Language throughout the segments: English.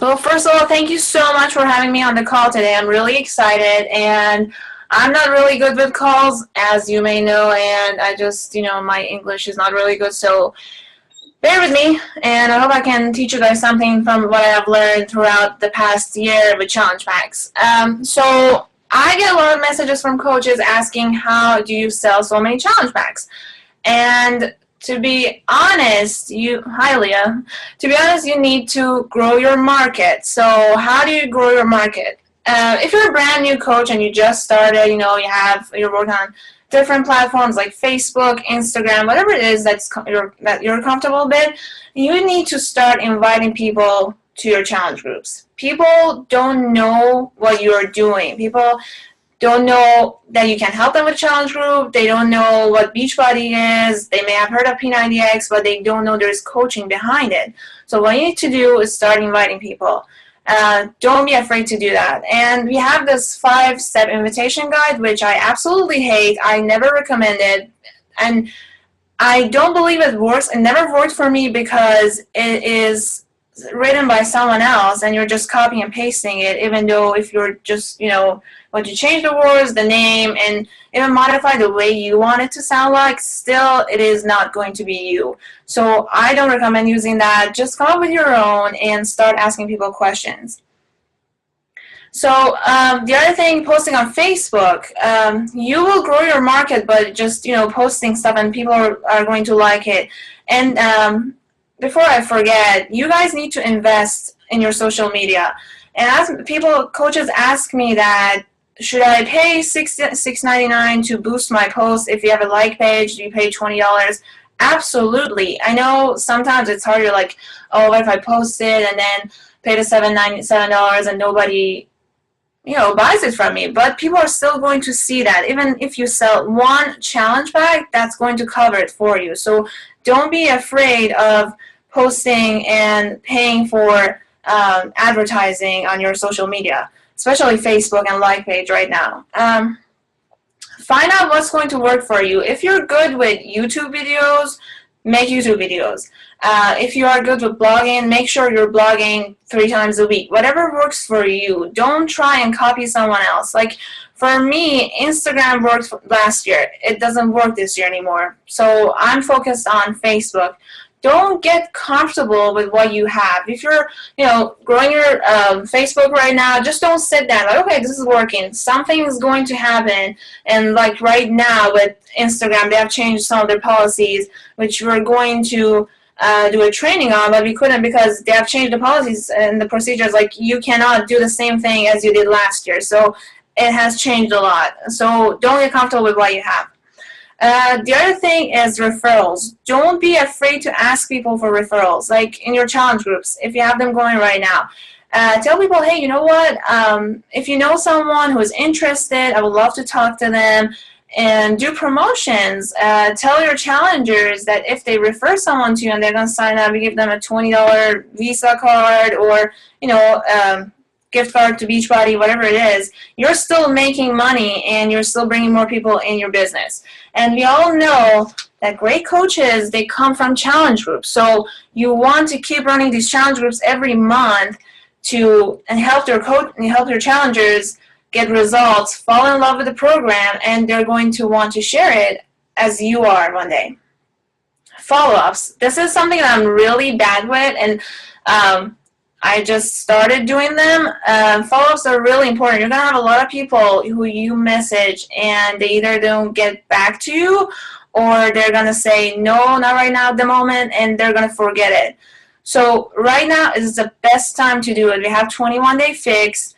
Well, first of all, thank you so much for having me on the call today. I'm really excited, and I'm not really good with calls, as you may know, and I just, my English is not really good, so bear with me, and I hope I can teach you guys something from what I have learned throughout the past year with challenge packs. So I get a lot of messages from coaches asking, how do you sell so many challenge packs? And to be honest, hi Leah. To be honest, you need to grow your market. So how do you grow your market? If you're a brand new coach and you just started, you're working on different platforms like Facebook, Instagram, whatever it is that you're comfortable with, you need to start inviting people to your challenge groups. People don't know what you're doing. People don't know that you can help them with a challenge group. They don't know what Beachbody is. They may have heard of P90X, but they don't know there's coaching behind it. So what you need to do is start inviting people. Don't be afraid to do that. And we have this 5-step invitation guide, which I absolutely hate. I never recommend it. And I don't believe it works. It never worked for me because it is written by someone else and you're just copying and pasting it, even though if you're just, want to change the words, the name, and even modify the way you want it to sound like, still it is not going to be you. So I don't recommend using that. Just come up with your own and start asking people questions. So the other thing, posting on Facebook, you will grow your market, but just posting stuff and people are going to like it. And before I forget, you guys need to invest in your social media. And as coaches ask me that, should I pay $6.99 to boost my post? If you have a like page, do you pay $20? Absolutely. I know sometimes it's hard. You're like, oh, what if I post it and then pay the $7 and nobody buys it from me? But people are still going to see that. Even if you sell one challenge pack, that's going to cover it for you. So don't be afraid of posting and paying for advertising on your social media, especially Facebook and like page right now. Find out what's going to work for you. If you're good with YouTube videos, make YouTube videos. If you are good with blogging, make sure you're blogging 3 times a week. Whatever works for you. Don't try and copy someone else. Like for me, Instagram worked last year. It doesn't work this year anymore. So I'm focused on Facebook. Don't get comfortable with what you have. If you're, growing your Facebook right now, just don't sit down like, okay, this is working. Something is going to happen. And like right now with Instagram, they have changed some of their policies, which we're going to do a training on, but we couldn't because they have changed the policies and the procedures. Like you cannot do the same thing as you did last year. So it has changed a lot. So don't get comfortable with what you have. The other thing is referrals. Don't be afraid to ask people for referrals, like in your challenge groups, if you have them going right now. Tell people, hey, you know what? If you know someone who is interested, I would love to talk to them. And do promotions. Tell your challengers that if they refer someone to you and they're going to sign up, you give them a $20 Visa card or, gift card to Beachbody, whatever it is, you're still making money and you're still bringing more people in your business. And we all know that great coaches, they come from challenge groups. So you want to keep running these challenge groups every month and help your challengers get results, fall in love with the program, and they're going to want to share it as you are one day. Follow-ups. This is something that I'm really bad with, and I just started doing them. Follow-ups are really important. You're going to have a lot of people who you message and they either don't get back to you or they're going to say, no, not right now at the moment, and they're going to forget it. So right now is the best time to do it. We have 21-day fix.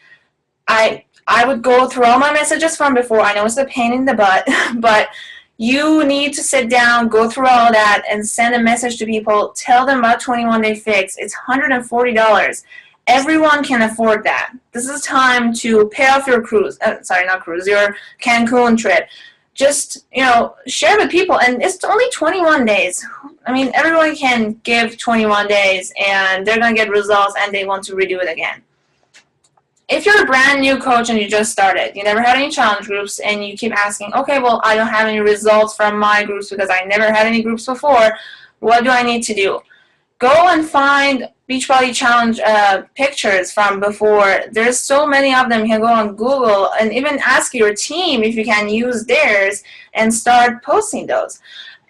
I would go through all my messages from before. I know it's a pain in the butt, but you need to sit down, go through all that, and send a message to people. Tell them about 21-day fix. It's $140. Everyone can afford that. This is time to pay off your your Cancun trip. Just, share with people. And it's only 21 days. I mean, everyone can give 21 days, and they're going to get results, and they want to redo it again. If you're a brand new coach and you just started, you never had any challenge groups, and you keep asking, okay, well, I don't have any results from my groups because I never had any groups before, what do I need to do? Go and find Beachbody Challenge pictures from before. There's so many of them. You can go on Google and even ask your team if you can use theirs and start posting those.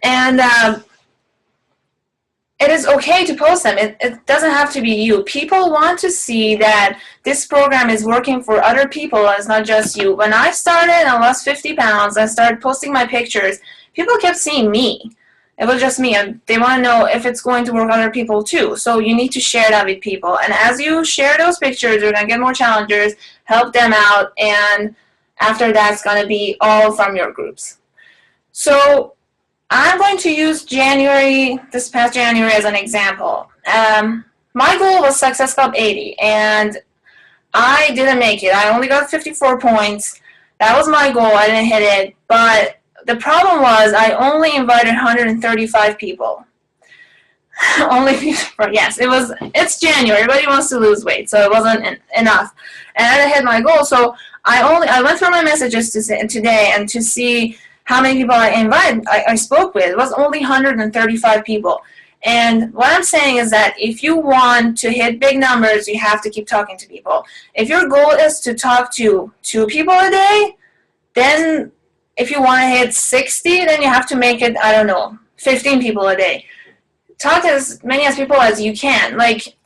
And it is okay to post them. It doesn't have to be you. People want to see that this program is working for other people. It's not just you. When I started and I lost 50 pounds, I started posting my pictures. People kept seeing me. It was just me, and they want to know if it's going to work on other people too. So you need to share that with people. And as you share those pictures, you're going to get more challengers, help them out, and after that, it's going to be all from your groups. So I'm going to use this past January as an example. My goal was Success Club 80, and I didn't make it. I only got 54 points. That was my goal. I didn't hit it, but the problem was I only invited 135 people. Only people, yes, it's January. Everybody wants to lose weight, so it wasn't enough. And I didn't hit my goal, so I went through my messages today and to see how many people I spoke with. It was only 135 people. And what I'm saying is that if you want to hit big numbers, you have to keep talking to people. If your goal is to talk to 2 people a day, then if you want to hit 60, then you have to make it, 15 people a day. Talk to as many people as you can. Like,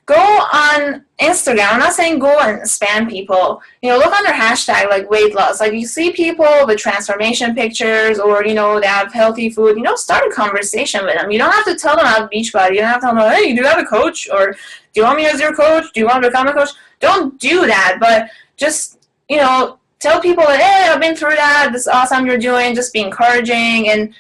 go on Instagram. I'm not saying go and spam people. Look under hashtag like weight loss. Like, you see people with transformation pictures or, they have healthy food. Start a conversation with them. You don't have to tell them about Beachbody. You don't have to tell them, hey, do you have a coach? Or do you want me as your coach? Do you want to become a coach? Don't do that. But just, tell people that, hey, I've been through that. This is awesome you're doing. Just be encouraging. And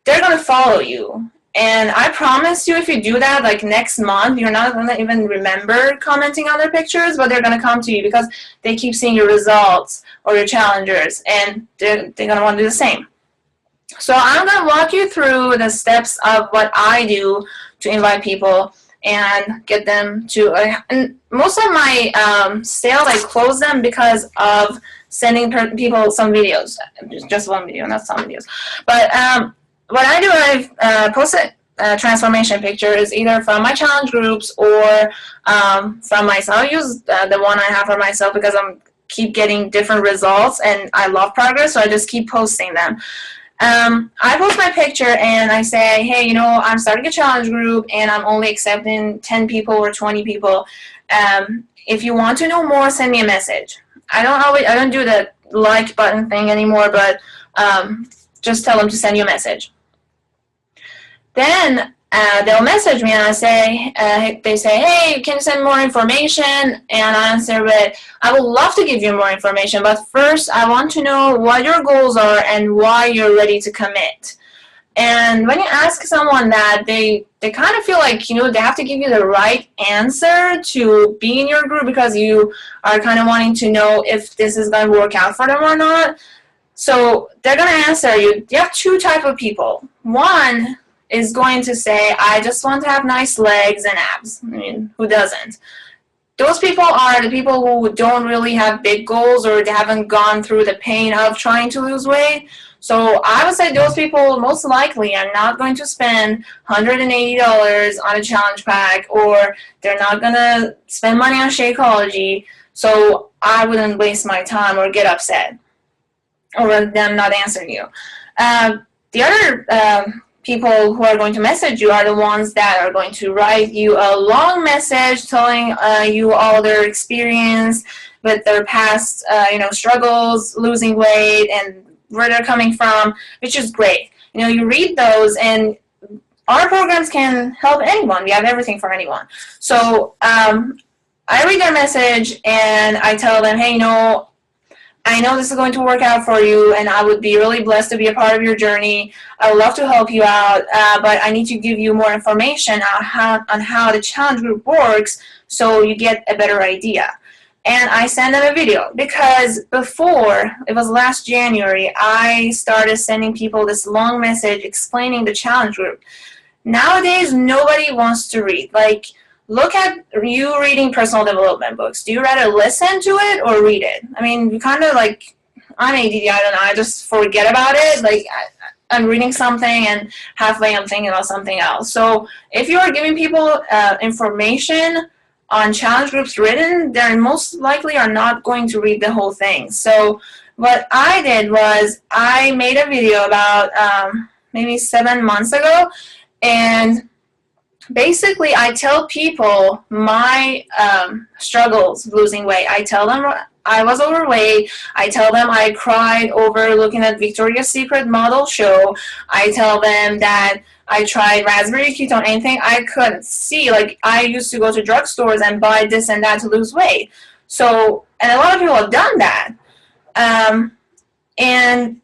they're going to follow you. And I promise you, if you do that, like next month, you're not going to even remember commenting on their pictures, but they're going to come to you because they keep seeing your results or your challengers, and they're going to want to do the same. So I'm going to walk you through the steps of what I do to invite people and get them to, and most of my sales, I close them because of sending people some videos, just one video, not some videos. But what I do, I've posted transformation pictures either from my challenge groups or from myself. I use the one I have for myself because I keep getting different results and I love progress, so I just keep posting them. I post my picture and I say, hey, I'm starting a challenge group and I'm only accepting 10 people or 20 people. If you want to know more, send me a message. I don't do the like button thing anymore, but just tell them to send you a message. Then they'll message me and they say, hey, can you send more information? And I answer with, I would love to give you more information, but first I want to know what your goals are and why you're ready to commit. And when you ask someone that, they kind of feel like, they have to give you the right answer to be in your group because you are kind of wanting to know if this is going to work out for them or not. So they're going to answer you. You have 2 types of people. One is going to say, I just want to have nice legs and abs. I mean, who doesn't? Those people are the people who don't really have big goals or they haven't gone through the pain of trying to lose weight. So I would say those people most likely are not going to spend $180 on a challenge pack, or they're not going to spend money on Shakeology. So I wouldn't waste my time or get upset over them not answering you. The other people who are going to message you are the ones that are going to write you a long message telling you all their experience with their past struggles, losing weight, and where they're coming from, which is great. You read those, and our programs can help anyone. We have everything for anyone. So I read their message and I tell them, hey, I know this is going to work out for you, and I would be really blessed to be a part of your journey. I would love to help you out, but I need to give you more information on how the challenge group works so you get a better idea. And I send them a video because before, it was last January, I started sending people this long message explaining the challenge group. Nowadays, nobody wants to read. Like, look at you reading personal development books. Do you rather listen to it or read it? I mean, you kind of like, I'm ADD, I don't know, I just forget about it. Like, I'm reading something and halfway I'm thinking about something else. So if you are giving people information on challenge groups written, they most likely are not going to read the whole thing. So what I did was I made a video about maybe 7 months ago, and basically I tell people my struggles losing weight. I tell them I was overweight. I tell them I cried over looking at Victoria's Secret model show. I tell them that I tried raspberry ketone, anything I could see. Like, I used to go to drugstores and buy this and that to lose weight. So, and a lot of people have done that. And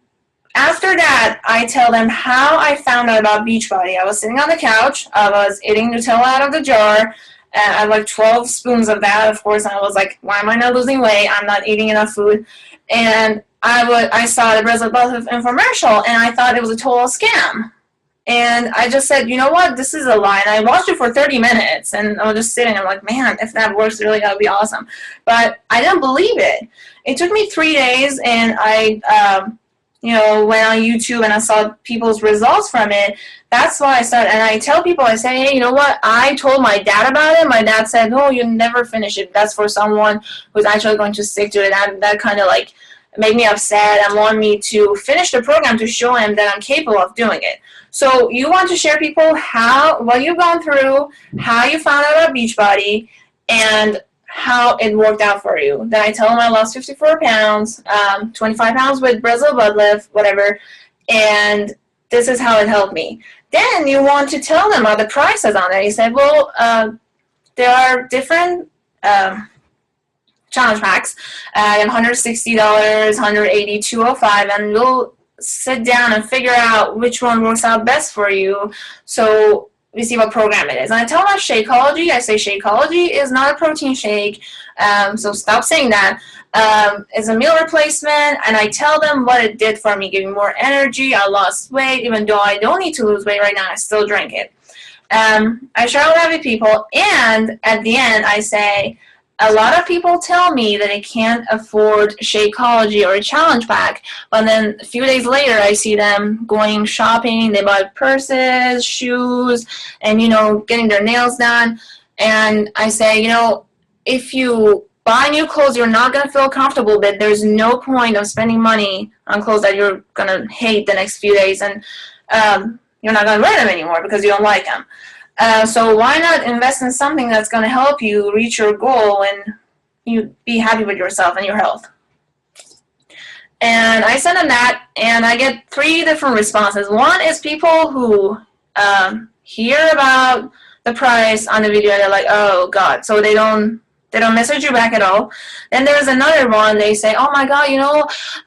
after that, I tell them how I found out about Beachbody. I was sitting on the couch. I was eating Nutella out of the jar. I had like 12 spoons of that, of course, and I was like, why am I not losing weight? I'm not eating enough food. And I saw the Brazil Buff infomercial, and I thought it was a total scam. And I just said, you know what, this is a lie. And I watched it for 30 minutes, and I was just sitting, I'm like, man, if that works, really, that would be awesome. But I didn't believe it. It took me 3 days, and I went on YouTube and I saw people's results from it. That's why I started. And I tell people, I say, hey, you know what? I told my dad about it. My dad said, no, you never finish it. That's for someone who's actually going to stick to it. And that kind of like made me upset and wanted me to finish the program to show him that I'm capable of doing it. So you want to share people what you've gone through, how you found out about Beachbody, and how it worked out for you. Then I tell them I lost 54 pounds, 25 pounds with Brazil butt lift, whatever, and this is how it helped me. Then you want to tell them the prices on it. You say, well, there are different challenge packs, $160, $180, $205, and we'll sit down and figure out which one works out best for you. So we see what program it is. And I tell them about Shakeology. I say Shakeology is not a protein shake, so stop saying that. It's a meal replacement, and I tell them what it did for me, giving me more energy. I lost weight, even though I don't need to lose weight right now, I still drink it. I share all that with people, and at the end I say, a lot of people tell me that they can't afford Shakeology or a challenge pack, but then a few days later I see them going shopping. They buy purses, shoes, and getting their nails done. And I say, if you buy new clothes you're not going to feel comfortable with, there's no point of spending money on clothes that you're going to hate the next few days, and you're not going to wear them anymore because you don't like them. So why not invest in something that's going to help you reach your goal and you be happy with yourself and your health? And I send them that, and I get 3 different responses. One is people who hear about the price on the video and they're like, oh God, so they don't message you back at all. Then there's another one. They say, oh my God,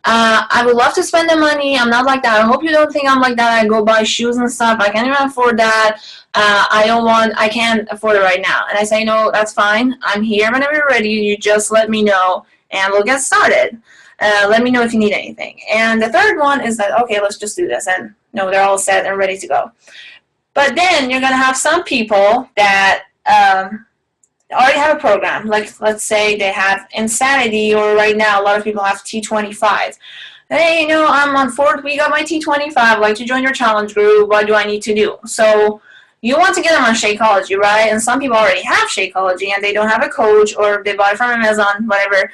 I would love to spend the money. I'm not like that. I hope you don't think I'm like that. I go buy shoes and stuff. I can't even afford that. I can't afford it right now. And I say, no, that's fine. I'm here whenever you're ready. You just let me know and we'll get started. Let me know if you need anything. And the third one is that, okay, let's just do this. And no, they're all set and ready to go. But then you're going to have some people that already have a program. Like, let's say they have Insanity, or right now a lot of people have T25. Hey, I'm on 4th week of my T25. I'd like to join your challenge group. What do I need to do? So you want to get them on Shakeology, right? And some people already have Shakeology and they don't have a coach, or they buy it from Amazon, whatever.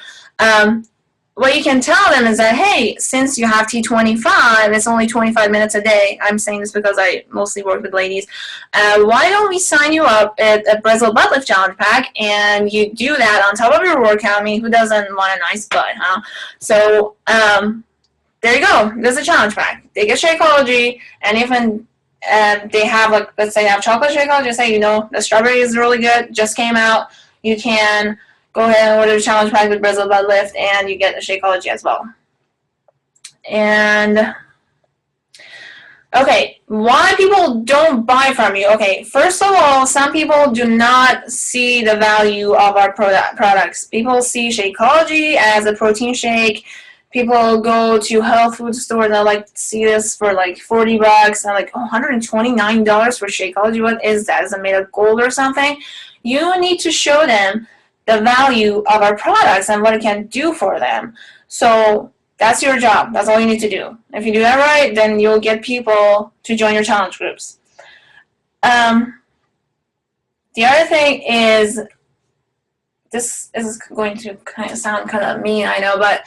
What you can tell them is that, hey, since you have T25, it's only 25 minutes a day. I'm saying this because I mostly work with ladies. Why don't we sign you up at a Brazil Butt Lift Challenge Pack, and you do that on top of your workout. I mean, who doesn't want a nice butt, huh? So there you go. There's a challenge pack. They get Shakeology, and even they have, like, let's say they have chocolate Shakeology, say, the strawberry is really good, just came out. You can go ahead and order the challenge pack with Brazil Butt Lift, and you get a Shakeology as well. And okay, why people don't buy from you? Okay, first of all, some people do not see the value of our products. People see Shakeology as a protein shake. People go to health food store and they'll like see this for like $40 and like, oh, $129 for Shakeology. What is that? Is it made of gold or something? You need to show them the value of our products and what it can do for them. So That's your job. That's all you need to do. If you do that right, then you'll get people to join your challenge groups. The other thing is, this is going to kind of sound kind of mean, I know, but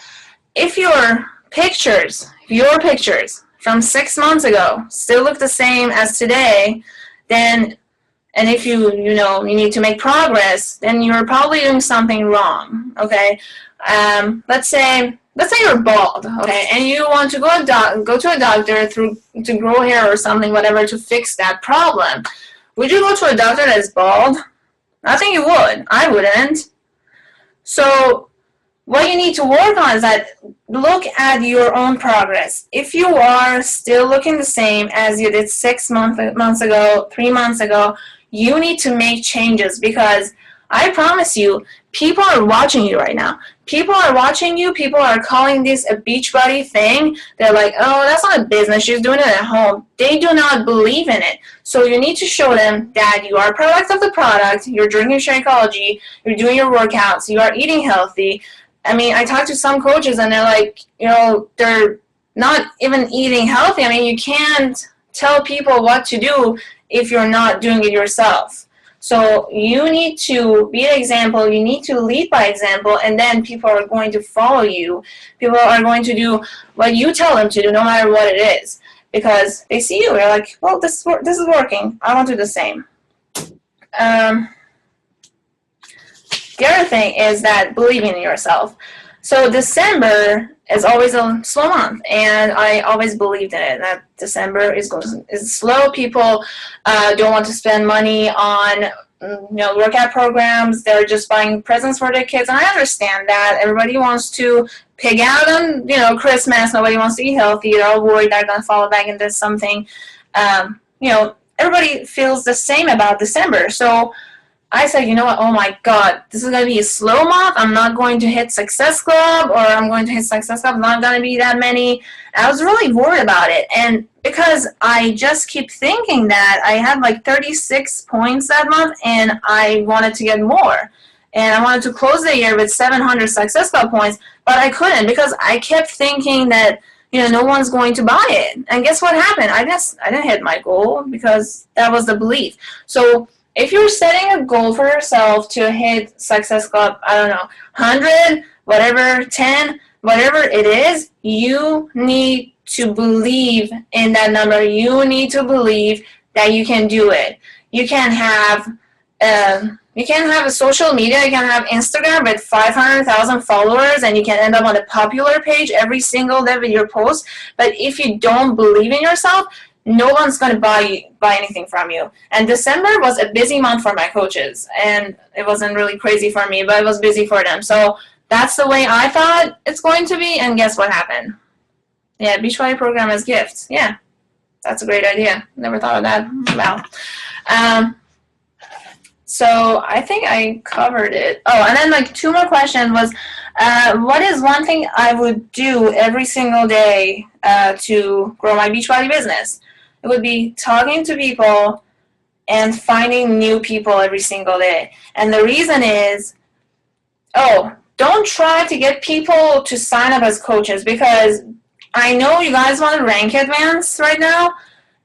if your pictures from 6 months ago still look the same as today, then, and if you need to make progress, then you're probably doing something wrong, okay? Let's say you're bald, okay, and you want to go to a doctor to grow hair or something, whatever, to fix that problem. Would you go to a doctor that's bald? I think you would. I wouldn't. So what you need to work on is that look at your own progress. If you are still looking the same as you did 6 months ago, 3 months ago, you need to make changes, because I promise you, people are watching you right now. People are watching you. People are calling this a Beachbody thing. They're like, oh, that's not a business. She's doing it at home. They do not believe in it. So you need to show them that you are a product of the product. You're drinking Shakeology. You're doing your workouts. You are eating healthy. I mean, I talked to some coaches, and they're like, they're not even eating healthy. I mean, you can't tell people what to do if you're not doing it yourself. So you need to be an example. You need to lead by example, and then people are going to follow you. People are going to do what you tell them to do, no matter what it is, because they see you. They're like, well, this is working. I want to do the same. The other thing is that believing in yourself. So December is always a slow month, and I always believed in it, that December is slow. People don't want to spend money on workout programs. They're just buying presents for their kids, and I understand that. Everybody wants to pig out on Christmas. Nobody wants to eat healthy. They're all worried they're going to fall back into something. Everybody feels the same about December. So I said, you know what, oh my God, this is going to be a slow month. I'm not going to hit Success Club, or I'm going to hit Success Club. Not going to be that many. I was really worried about it. And because I just keep thinking that I had like 36 points that month, and I wanted to get more. And I wanted to close the year with 700 Success Club points, but I couldn't, because I kept thinking that, no one's going to buy it. And guess what happened? I didn't hit my goal, because that was the belief. So if you're setting a goal for yourself to hit Success Club, I don't know, 100, whatever, 10, whatever it is, you need to believe in that number. You need to believe that you can do it. You can have a social media. You can have Instagram with 500,000 followers, and you can end up on a popular page every single day with your post. But if you don't believe in yourself, no one's going to buy anything from you. And December was a busy month for my coaches, and it wasn't really crazy for me, but it was busy for them. So that's the way I thought it's going to be, and guess what happened? Yeah, Beachbody program as gifts. Yeah, that's a great idea. Never thought of that. Wow. So I think I covered it. Oh, and then like 2 more questions was, what is one thing I would do every single day to grow my Beachbody business? It would be talking to people and finding new people every single day. And the reason is, don't try to get people to sign up as coaches, because I know you guys want to rank advance right now,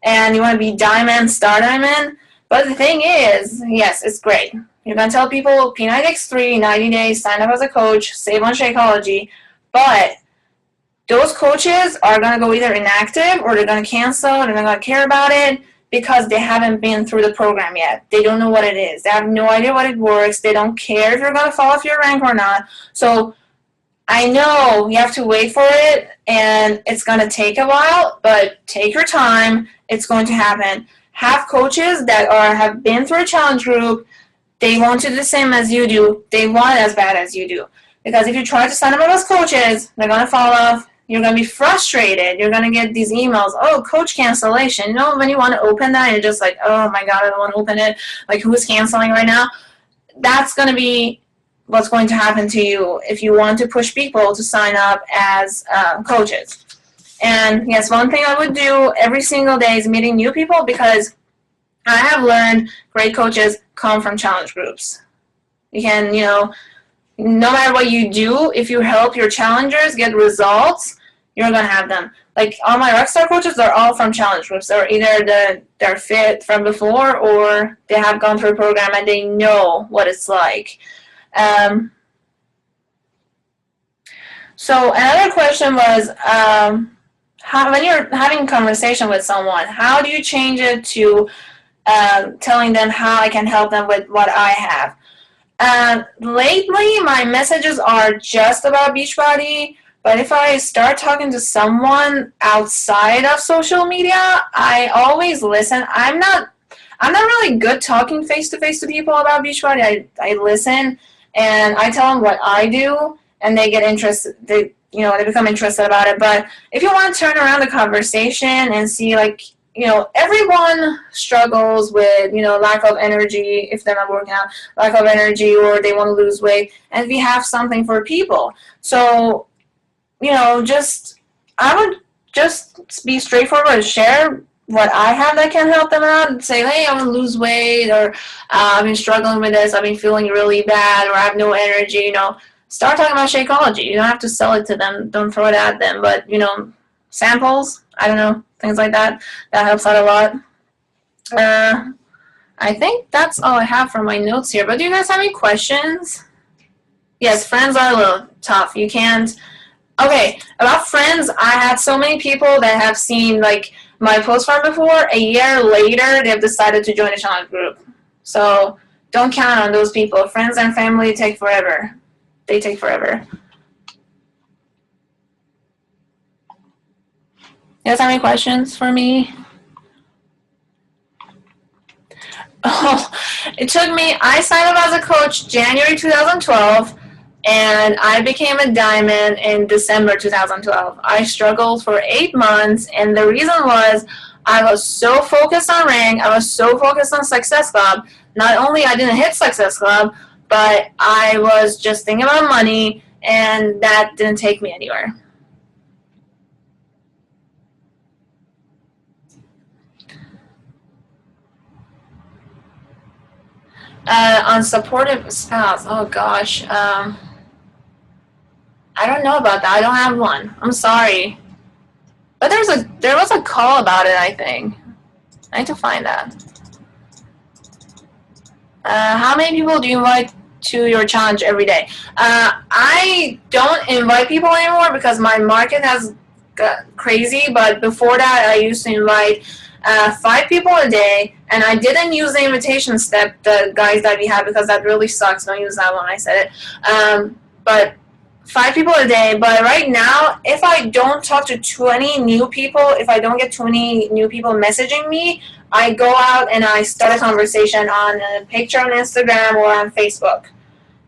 and you want to be diamond, star diamond. But the thing is, yes, it's great. You're going to tell people P90X3, 90 days, sign up as a coach, save on Shakeology, but those coaches are going to go either inactive, or they're going to cancel, they're not going to care about it, because they haven't been through the program yet. They don't know what it is. They have no idea what it works. They don't care if you're going to fall off your rank or not. So I know you have to wait for it, and it's going to take a while, but take your time. It's going to happen. Have coaches that have been through a challenge group. They want to do the same as you do. They want it as bad as you do. Because if you try to sign up as coaches, they're going to fall off. You're going to be frustrated. You're going to get these emails, oh, coach cancellation. When you want to open that, you're just like, oh, my God, I don't want to open it. Like, who's canceling right now? That's going to be what's going to happen to you if you want to push people to sign up as coaches. And, yes, one thing I would do every single day is meeting new people, because I have learned great coaches come from challenge groups. You can, no matter what you do, if you help your challengers get results, you're gonna have them. Like all my rockstar coaches, they're all from challenge groups. They're either they're fit from before, or they have gone through a program and they know what it's like. So another question was, how, when you're having a conversation with someone, how do you change it to telling them how I can help them with what I have? Lately, my messages are just about Beachbody, but if I start talking to someone outside of social media, I always listen. I'm not really good talking face to face to people about Beachbody. I listen and I tell them what I do, and they get interested. They become interested about it. But if you want to turn around the conversation and see, like, everyone struggles with, lack of energy if they're not working out, lack of energy, or they want to lose weight, and we have something for people. So, I would just be straightforward and share what I have that can help them out, and say, hey, I want to lose weight, or I've been struggling with this, I've been feeling really bad, or I have no energy, Start talking about Shakeology. You don't have to sell it to them, don't throw it at them, but, samples, I don't know, things like that. That helps out a lot. I think that's all I have for my notes here. But do you guys have any questions? Yes, friends are a little tough. You can't. Okay, about friends, I had so many people that have seen, like, my post from before. A year later, they've decided to join a challenge group. So don't count on those people. Friends and family take forever. They take forever. You guys have any questions for me? Oh, it took me, I signed up as a coach January 2012, and I became a diamond in December 2012. I struggled for 8 months, and the reason was I was so focused on rank, I was so focused on Success Club. Not only I didn't hit Success Club, but I was just thinking about money, and that didn't take me anywhere. Unsupportive spouse. Oh gosh. I don't know about that. I don't have one. I'm sorry. But there was a call about it, I think. I need to find that. How many people do you invite to your challenge every day? I don't invite people anymore because my market has got crazy, but before that I used to invite 5 people a day, and I didn't use the invitation step, the guys that we have, because that really sucks. Don't use that one, I said it. But 5 people a day. But right now, if I don't talk to 20 new people, if I don't get 20 new people messaging me, I go out and I start a conversation on a picture on Instagram or on Facebook.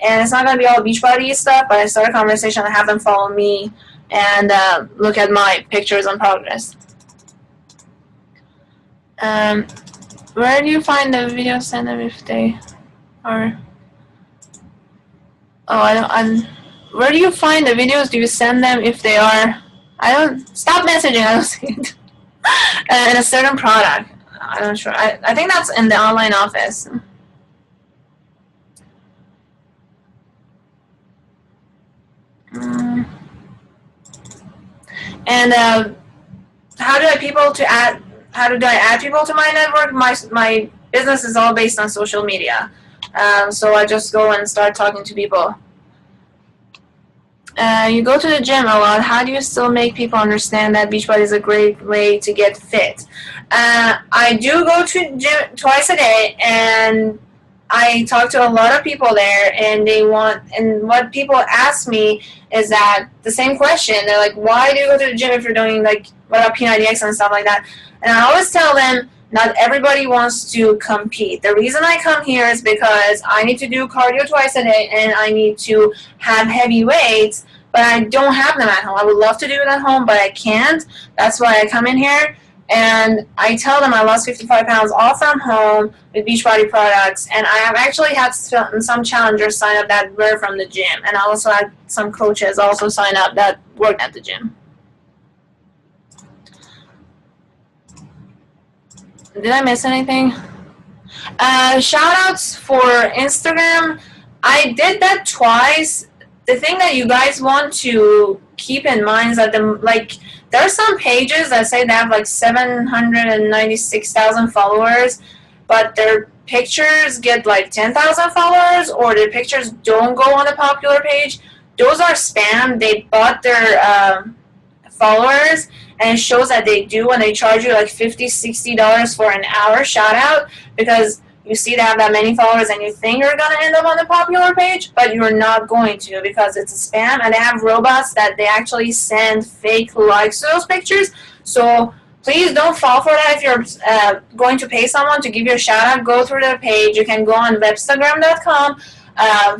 And it's not going to be all Beachbody stuff, but I start a conversation and have them follow me and look at my pictures and progress. Where do you find the videos? Send them if they are. Oh, where do you find the videos? Do you send them if they are? I don't. Stop messaging. I don't see it. And a certain product. I'm not sure. I think that's in the online office. And how do I add people to my network? My business is all based on social media, so I just go and start talking to people. You go to the gym a lot. How do you still make people understand that Beachbody is a great way to get fit? I do go to gym twice a day, and I talk to a lot of people there, and what people ask me is that the same question. They're like, why do you go to the gym if you're doing, like, what about P90X and stuff like that? And I always tell them, not everybody wants to compete. The reason I come here is because I need to do cardio twice a day, and I need to have heavy weights, but I don't have them at home. I would love to do it at home, but I can't. That's why I come in here. And I tell them I lost 55 pounds all from home with Beachbody products. And I have actually had some challengers sign up that were from the gym. And I also had some coaches also sign up that worked at the gym. Did I miss anything? Shout outs for Instagram. I did that twice. the thing that you guys want to keep in mind is that there are some pages that say they have like 796,000 followers, but their pictures get like 10,000 followers, or their pictures don't go on the popular page. Those are spam. They bought their followers, and it shows that they do, and they charge you like $50-$60 for an hour shout out because you see they have that many followers and you think you're going to end up on the popular page, but you're not going to because it's a spam, and they have robots that they actually send fake likes to those pictures. So please don't fall for that. If you're going to pay someone to give you a shout out, go through their page. You can go on webstagram.com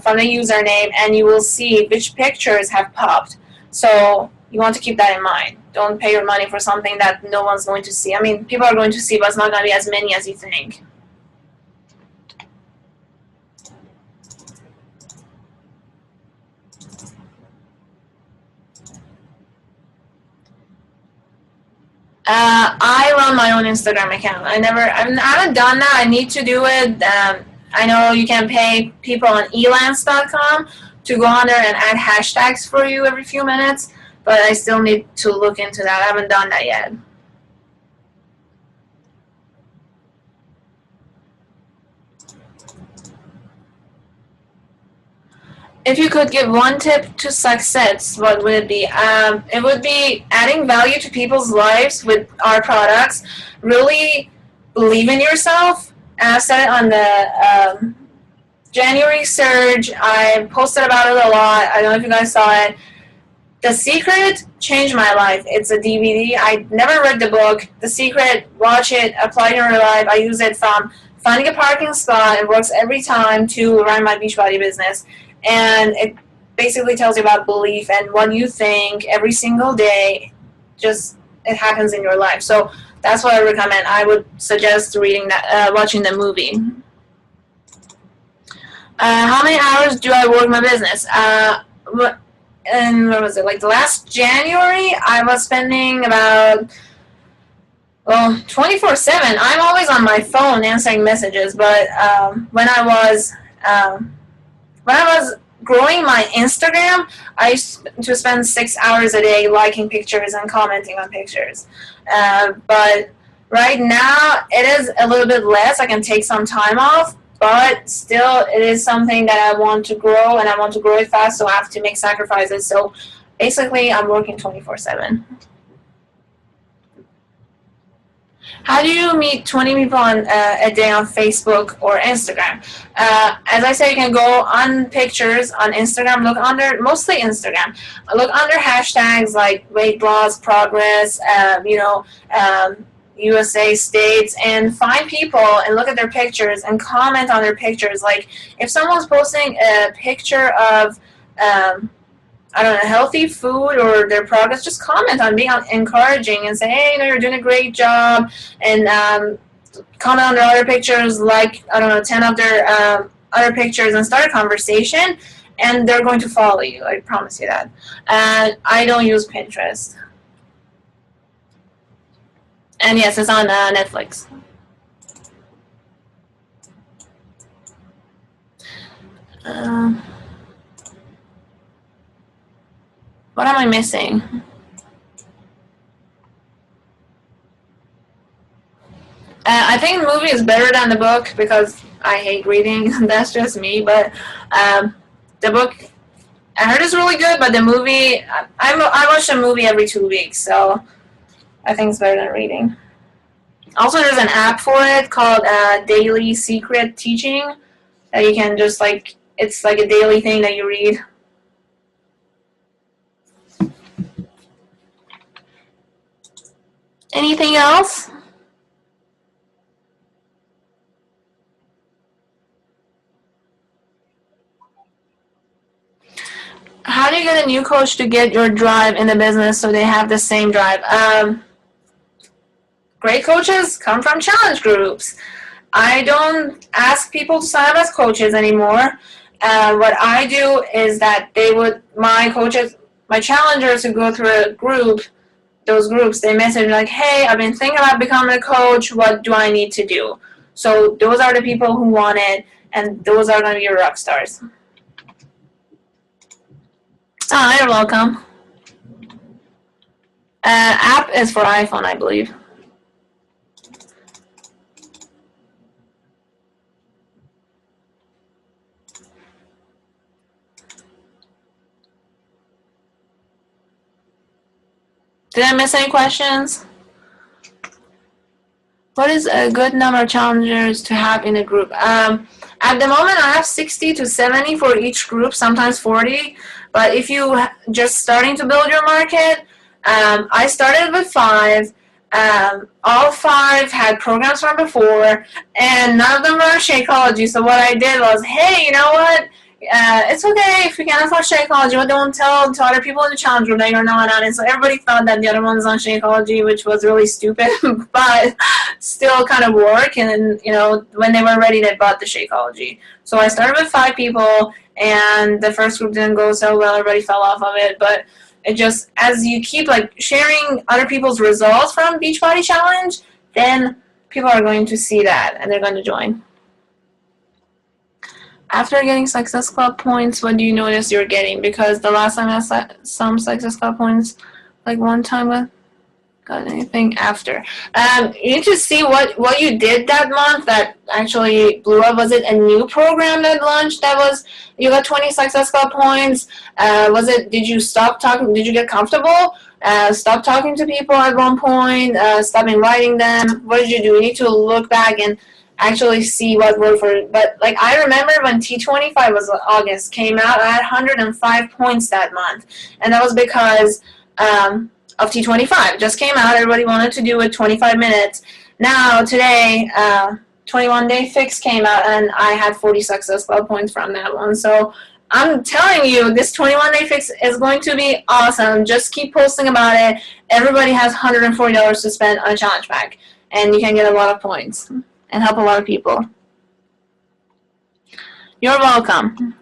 from the username, and you will see which pictures have popped. So you want to keep that in mind. Don't pay your money for something that no one's going to see. I mean, people are going to see, but it's not going to be as many as you think. I run my own Instagram account. I haven't done that. I need to do it. I know you can pay people on elance.com to go on there and add hashtags for you every few minutes, but I still need to look into that. I haven't done that yet. If you could give one tip to success, what would it be? It would be adding value to people's lives with our products. Really believe in yourself. And I said it on the January surge. I posted about it a lot. I don't know if you guys saw it. The Secret changed my life. It's a DVD. I never read the book. The Secret, watch it, apply it in real life. I use it from finding a parking spot. It works every time to run my Beachbody business. And it basically tells you about belief and what you think every single day. Just it happens in your life. So that's what I recommend. I would suggest reading that, watching the movie. How many hours do I work my business? And what was it? Like the last January, I was spending about 24/7. I'm always on my phone answering messages. But when I was growing my Instagram, I used to spend 6 hours a day liking pictures and commenting on pictures. But right now, it is a little bit less. I can take some time off, but still, it is something that I want to grow, and I want to grow it fast, so I have to make sacrifices. So basically, I'm working 24/7. How do you meet 20 people a day on Facebook or Instagram? As I said, you can go on pictures on Instagram, look under, mostly Instagram, look under hashtags like weight loss, progress, USA states, and find people and look at their pictures and comment on their pictures. Like if someone's posting a picture of healthy food or their progress, just comment on, be encouraging and say, hey, you're doing a great job, and comment on their other pictures, like 10 of their other pictures, and start a conversation, and they're going to follow you. I promise you that. And I don't use Pinterest. And yes, it's on Netflix. What am I missing? I think the movie is better than the book because I hate reading. That's just me. But the book, I heard is really good. But the movie, I watch a movie every 2 weeks, so I think it's better than reading. Also, there's an app for it called Daily Secret Teaching that you can just it's like a daily thing that you read. Anything else? How do you get a new coach to get your drive in the business so they have the same drive? Great coaches come from challenge groups. I don't ask people to sign up as coaches anymore. What I do is that my challengers who go through a group, those groups, they message me like, hey, I've been thinking about becoming a coach. What do I need to do? So those are the people who want it, and those are going to be your rock stars. Oh, you're welcome. App is for iPhone, I believe. Did I miss any questions? What is a good number of challengers to have in a group? At the moment, I have 60 to 70 for each group, sometimes 40. But if you just starting to build your market, I started with 5. All 5 had programs from before, and none of them were Shakeology. So what I did was, hey, you know what? It's okay if you can't afford Shakeology, but don't tell to other people in the challenge group that you're not on it. So everybody thought that the other one's on Shakeology, which was really stupid, but still kind of work. And then, you know, when they were ready, they bought the Shakeology. So I started with 5 people, and the first group didn't go so well. Everybody fell off of it, but it just, as you keep like sharing other people's results from Beachbody Challenge, then people are going to see that and they're going to join. After getting Success Club points, what do you notice you're getting? Because the last time I had some Success Club points, like one time I got anything after. You need to see what you did that month that actually blew up. Was it a new program that launched that was, you got 20 Success Club points? Did you stop talking? Did you get comfortable? Stop talking to people at one point? Stop inviting them? What did you do? You need to look back and actually see what worked for it. But like I remember when T25 was August came out, I had 105 points that month, and that was because of T25. It just came out. Everybody wanted to do it 25 minutes. Now today, 21 Day Fix came out, and I had 40 Success Club points from that one. So I'm telling you, this 21 Day Fix is going to be awesome. Just keep posting about it. Everybody has $140 to spend on a challenge pack, and you can get a lot of points and help a lot of people. You're welcome.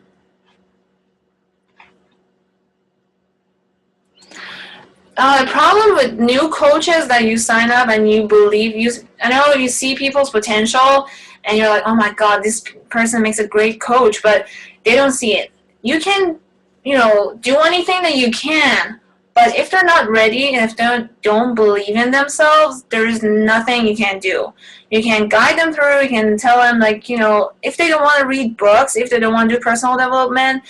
The problem with new coaches that you sign up and you believe, I know you see people's potential and you're like, oh my God, this person makes a great coach, but they don't see it. You can, do anything that you can, but if they're not ready and if they don't believe in themselves, there's nothing you can do. You can guide them through, you can tell them, if they don't want to read books, if they don't want to do personal development,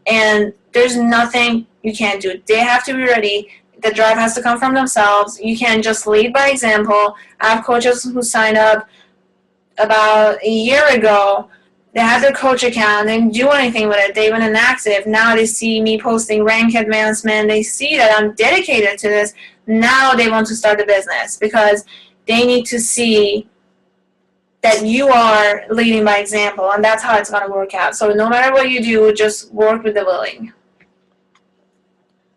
and there's nothing you can do. They have to be ready. The drive has to come from themselves. You can just lead by example. I have coaches who signed up about a year ago. They had their coach account. They didn't do anything with it. They went inactive. Now they see me posting rank advancement. They see that I'm dedicated to this. Now they want to start a business because they need to see that you are leading by example, and that's how it's going to work out. So no matter what you do, just work with the willing.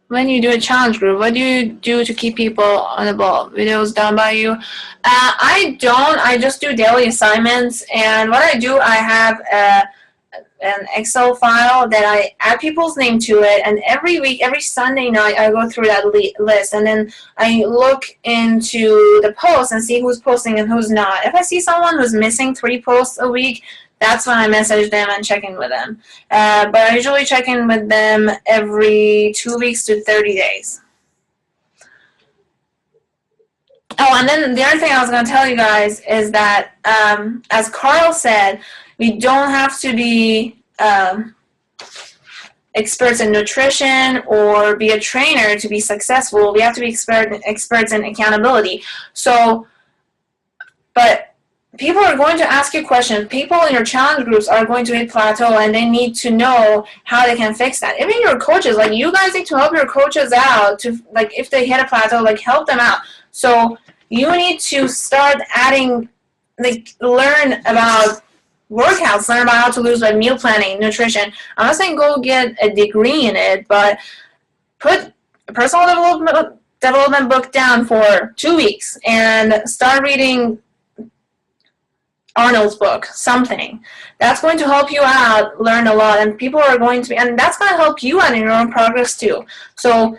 When you do a challenge group, what do you do to keep people on the ball? Videos done by you? I don't. I just do daily assignments, and what I do, I have an Excel file that I add people's name to it, and every week, every Sunday night, I go through that list, and then I look into the posts and see who's posting and who's not. If I see someone who's missing 3 posts a week, that's when I message them and check in with them. But I usually check in with them every 2 weeks to 30 days. Oh, and then the other thing I was going to tell you guys is that, as Carl said, we don't have to be experts in nutrition or be a trainer to be successful. We have to be experts in accountability. So, but people are going to ask you questions. People in your challenge groups are going to hit plateau, and they need to know how they can fix that. Even your coaches, you guys need to help your coaches out to, if they hit a plateau, help them out. So you need to start adding, learn about workouts, learn about how to lose by meal planning, nutrition. I'm not saying go get a degree in it, but put a personal development book down for 2 weeks and start reading Arnold's book, something. That's going to help you out, learn a lot, and people are going to be, and that's going to help you out in your own progress too. So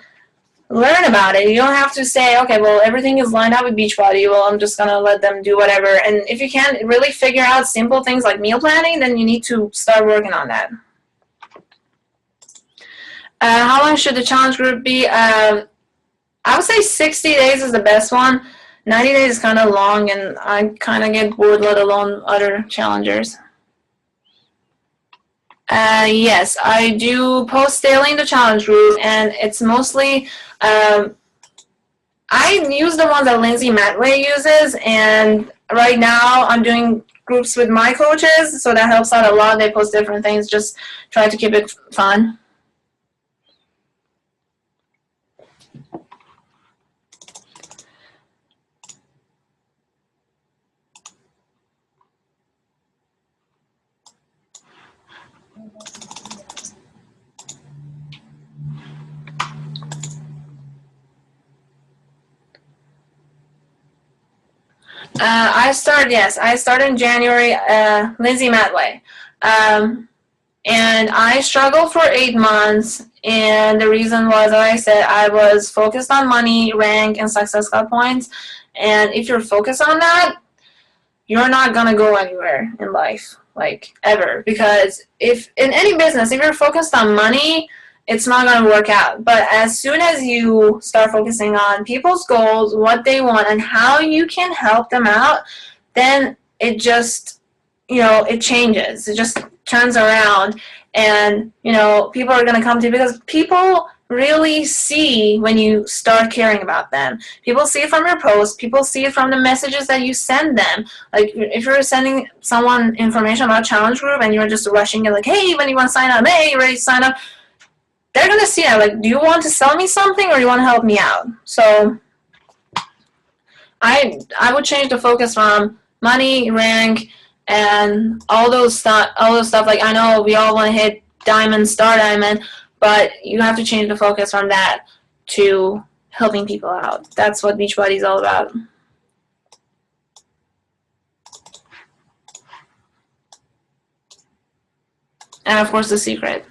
learn about it. You don't have to say, okay, well, everything is lined up with Beachbody. Well, I'm just going to let them do whatever. And if you can't really figure out simple things like meal planning, then you need to start working on that. How long should the challenge group be? I would say 60 days is the best one. 90 days is kind of long, and I kind of get bored, let alone other challengers. Yes, I do post daily in the challenge group, and it's mostly, I use the one that Lindsay Matway uses, and right now I'm doing groups with my coaches, so that helps out a lot. They post different things, just try to keep it fun. I started in January, Lindsay Matway. And I struggled for 8 months, and the reason was, like I said, I was focused on money, rank, and success cut points. And if you're focused on that, you're not gonna go anywhere in life, like ever. Because if in any business, if you're focused on money, it's not gonna work out. But as soon as you start focusing on people's goals, what they want, and how you can help them out, then it just, it changes. It just turns around, and people are gonna come to you because people really see when you start caring about them. People see it from your posts. People see it from the messages that you send them. Like if you're sending someone information about challenge group and you're just rushing it, like, hey, when you want to sign up, hey, you ready to sign up? They're gonna see it. Like, do you want to sell me something or do you want to help me out? So I would change the focus from money, rank, and all those stuff. Like, I know we all want to hit diamond, star diamond, but you have to change the focus from that to helping people out. That's what Beachbody is all about. And of course, the secret.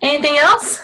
Anything else?